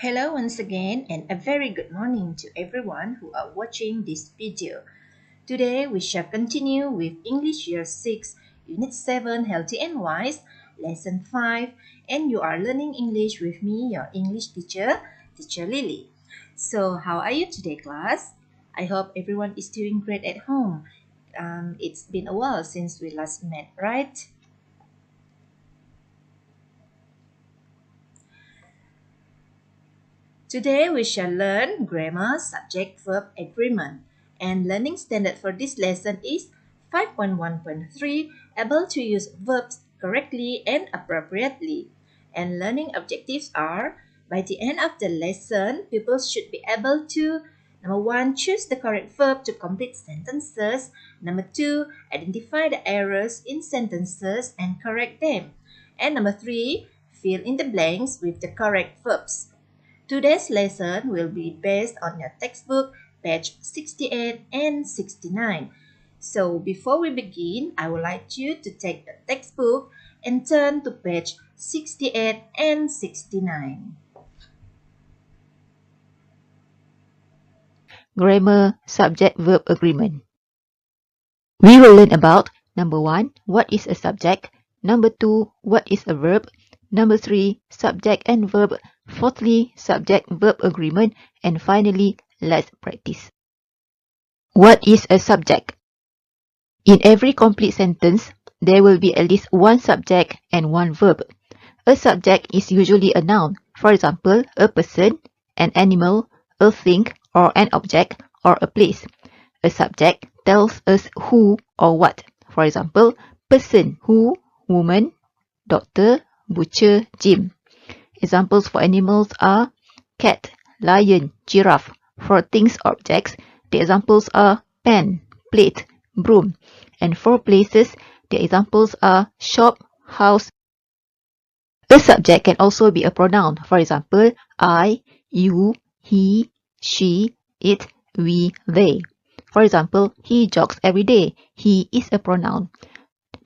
Hello once again and a very good morning to everyone who are watching this video. Today we shall continue with English Year 6, Unit 7, Healthy and Wise, Lesson 5, and you are learning English with me, your English teacher, Teacher Lily. So how are you today, class? I hope everyone is doing great at home. It's been a while since we last met, right? Today we shall learn grammar, subject-verb agreement, and learning standard for this lesson is 5.1.3, able to use verbs correctly and appropriately. And learning objectives are, by the end of the lesson, pupils should be able to Number 1, choose the correct verb to complete sentences. Number 2, identify the errors in sentences and correct them. And number 3, fill in the blanks with the correct verbs. Today's lesson will be based on your textbook, page 68 and 69. So before we begin, I would like you to take the textbook and turn to page 68 and 69. Grammar, subject-verb agreement. We will learn about number 1, what is a subject? Number 2, what is a verb? Number 3, subject and verb. Fourthly, subject-verb agreement. And finally, let's practice. What is a subject? In every complete sentence, there will be at least one subject and one verb. A subject is usually a noun. For example, a person, an animal, a thing, or an object, or a place. A subject tells us who or what. For example, person, who, woman, doctor, butcher, gym. Examples for animals are cat, lion, giraffe. For things, objects, the examples are pen, plate, broom. And for places, the examples are shop, house. A subject can also be a pronoun. For example, I, you, he, she, it, we, they. For example, he jogs every day. He is a pronoun.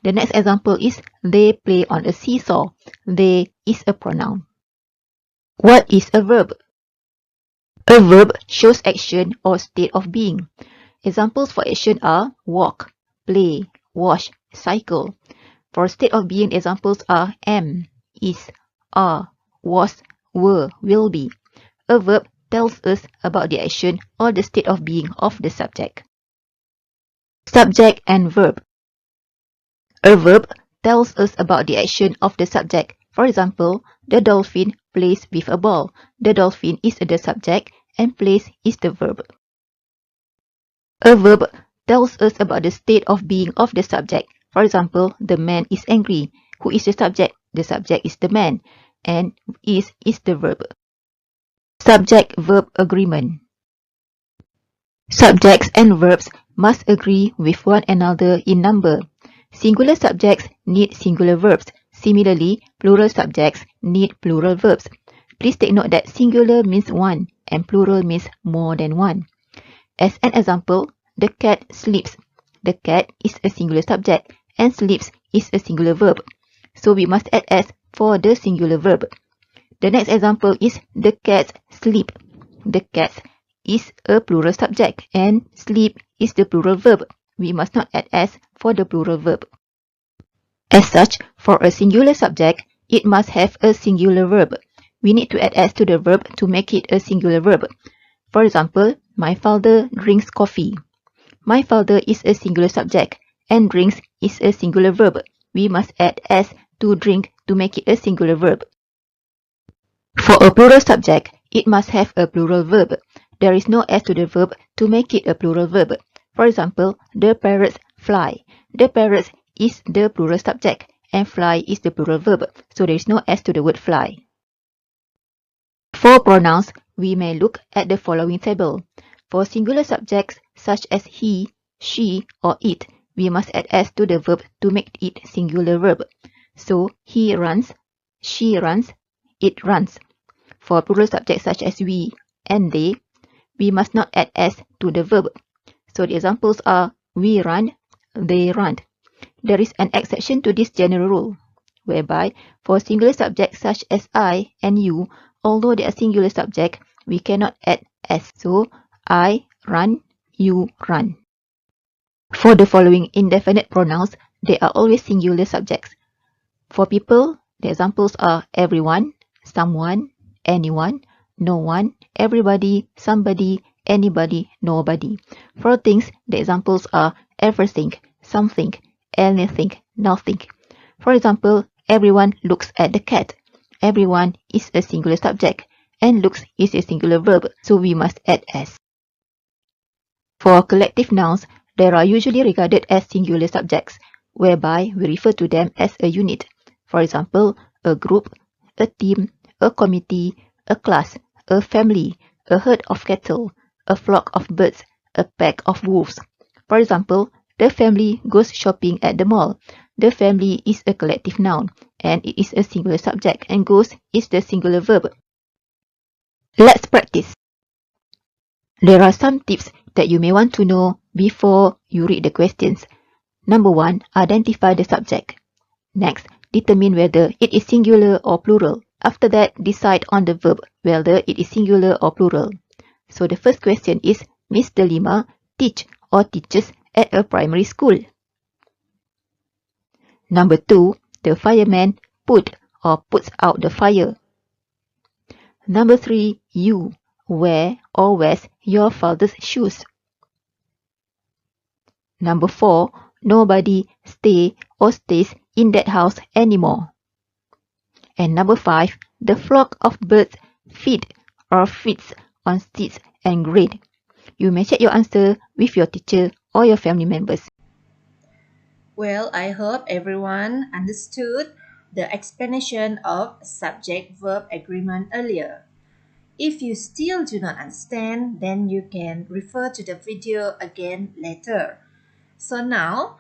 The next example is they play on a seesaw. They is a pronoun. What is a verb? A verb shows action or state of being. Examples for action are walk, play, wash, cycle. For state of being, examples are am, is, are, was, were, will be. A verb tells us about the action or the state of being of the subject. Subject and verb. A verb tells us about the action of the subject. For example, the dolphin plays with a ball. The dolphin is the subject and plays is the verb. A verb tells us about the state of being of the subject. For example, the man is angry. Who is the subject? The subject is the man, and is the verb. Subject-verb agreement. Subjects and verbs must agree with one another in number. Singular subjects need singular verbs. Similarly, plural subjects need plural verbs. Please take note that singular means one and plural means more than one. As an example, the cat sleeps. The cat is a singular subject and sleeps is a singular verb. So we must add s for the singular verb. The next example is the cats sleep. The cats is a plural subject and sleep is the plural verb. We must not add s for the plural verb. As such, for a singular subject, it must have a singular verb. We need to add s to the verb to make it a singular verb. For example, my father drinks coffee. My father is a singular subject and drinks is a singular verb. We must add s to drink to make it a singular verb. For a plural subject, it must have a plural verb. There is no s to the verb to make it a plural verb. For example, the parrots fly. The parrots is the plural subject and fly is the plural verb, so there is no s to the word fly. For pronouns, we may look at the following table. For singular subjects such as he, she, or it, we must add s to the verb to make it singular verb. So, he runs, she runs, it runs. For plural subjects such as we and they, we must not add s to the verb. So the examples are we run, they run. There is an exception to this general rule, whereby for singular subjects such as I and you, although they are singular subject, we cannot add s. So, I run, you run. For the following indefinite pronouns, they are always singular subjects. For people, the examples are everyone, someone, anyone, no one, everybody, somebody, anybody, nobody. For things, the examples are everything, something, anything, nothing. For example, everyone looks at the cat. Everyone is a singular subject and looks is a singular verb, so we must add s. For collective nouns, they are usually regarded as singular subjects, whereby we refer to them as a unit. For example, a group, a team, a committee, a class, a family, a herd of cattle, a flock of birds, a pack of wolves. For example, the family goes shopping at the mall. The family is a collective noun, and it is a singular subject, and goes is the singular verb. Let's practice. There are some tips that you may want to know before you read the questions. Number 1, identify the subject. Next, determine whether it is singular or plural. After that, decide on the verb, whether it is singular or plural. So the first question is, Ms Delima teach or teaches at a primary school. Number 2, the fireman put or puts out the fire. Number 3, you wear or wears your father's shoes. Number 4, nobody stay or stays in that house anymore. And number 5, the flock of birds feed or feeds on seeds and grain. You may check your answer with your teacher or your family members. Well, I hope everyone understood the explanation of subject-verb agreement earlier. If you still do not understand, then you can refer to the video again later. So now,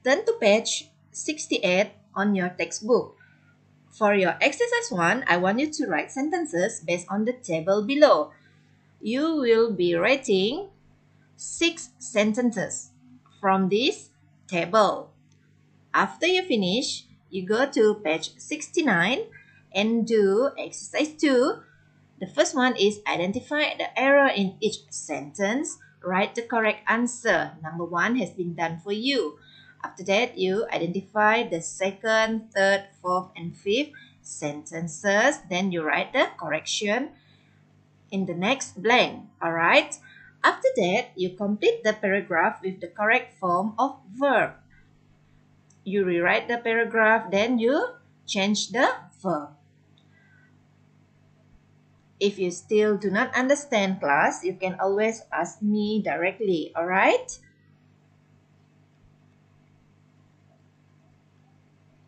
turn to page 68 on your textbook. For your exercise 1, I want you to write sentences based on the table below. You will be writing 6 sentences from this table. After you finish, you go to page 69 and do exercise 2. The first one is identify the error in each sentence. Write the correct answer. Number 1 has been done for you. After that, you identify the second, third, fourth, and fifth sentences. Then you write the correction in the next blank. Alright? After that, you complete the paragraph with the correct form of verb. You rewrite the paragraph, then you change the verb. If you still do not understand class, you can always ask me directly, alright?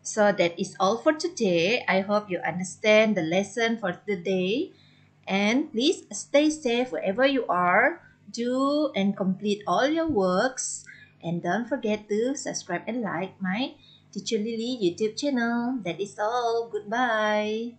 So that is all for today. I hope you understand the lesson for today. And please stay safe wherever you are. Do and complete all your works. And don't forget to subscribe and like my Teacher Lily YouTube channel. That is all. Goodbye.